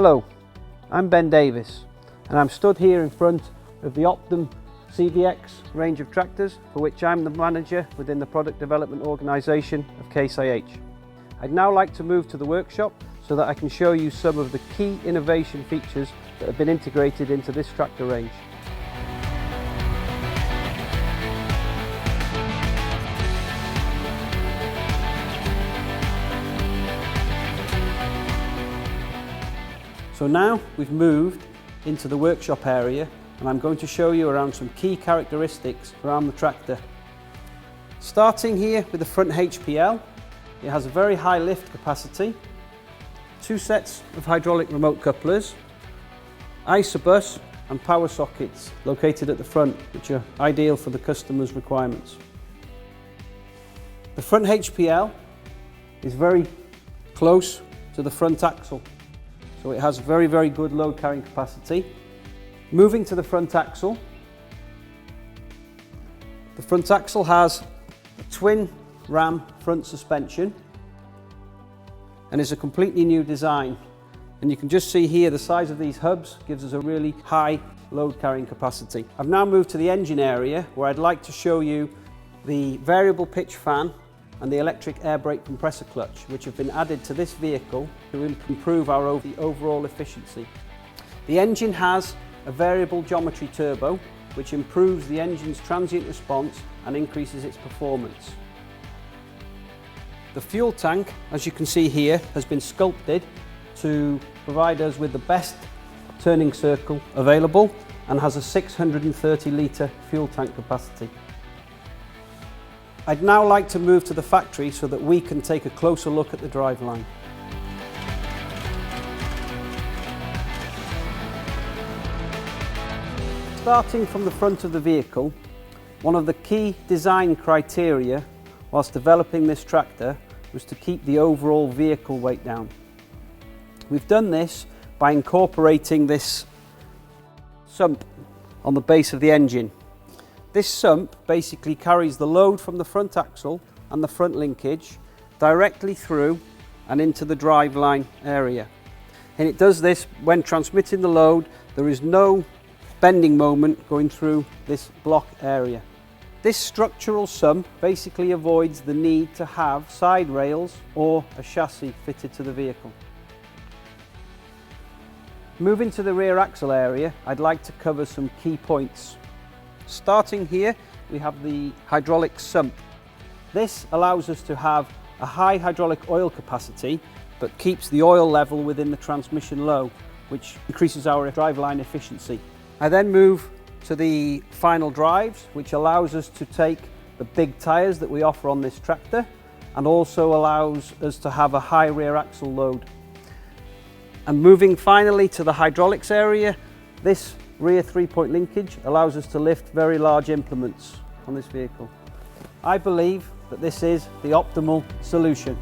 Hello, I'm Ben Davis and I'm stood here in front of the Optum CVX range of tractors, for which I'm the manager within the product development organisation of Case IH. I'd now like to move to the workshop so that I can show you some of the key innovation features that have been integrated into this tractor range. So now we've moved into the workshop area and I'm going to show you around some key characteristics around the tractor. Starting here with the front HPL, it has a very high lift capacity, 2 sets of hydraulic remote couplers, isobus and power sockets located at the front, which are ideal for the customer's requirements. The front HPL is very close to the front axle, so it has very good load carrying capacity. Moving to the front axle, the front axle has a twin ram front suspension and is a completely new design. And you can just see here the size of these hubs gives us a really high load carrying capacity. I've now moved to the engine area where I'd like to show you the variable pitch fan and the electric air brake compressor clutch, which have been added to this vehicle to improve our overall efficiency. The engine has a variable geometry turbo, which improves the engine's transient response and increases its performance. The fuel tank, as you can see here, has been sculpted to provide us with the best turning circle available and has a 630 litre fuel tank capacity. I'd now like to move to the factory so that we can take a closer look at the driveline. Starting from the front of the vehicle, one of the key design criteria whilst developing this tractor was to keep the overall vehicle weight down. We've done this by incorporating this sump on the base of the engine. This sump basically carries the load from the front axle and the front linkage directly through and into the driveline area. And it does this when transmitting the load. There is no bending moment going through this block area. This structural sump basically avoids the need to have side rails or a chassis fitted to the vehicle. Moving to the rear axle area, I'd like to cover some key points. Starting here, we have the hydraulic sump. This allows us to have a high hydraulic oil capacity, but keeps the oil level within the transmission low, which increases our driveline efficiency. I then move to the final drives, which allows us to take the big tyres that we offer on this tractor and also allows us to have a high rear axle load. And moving finally to the hydraulics area, this rear 3-point linkage allows us to lift very large implements on this vehicle. I believe that this is the optimal solution.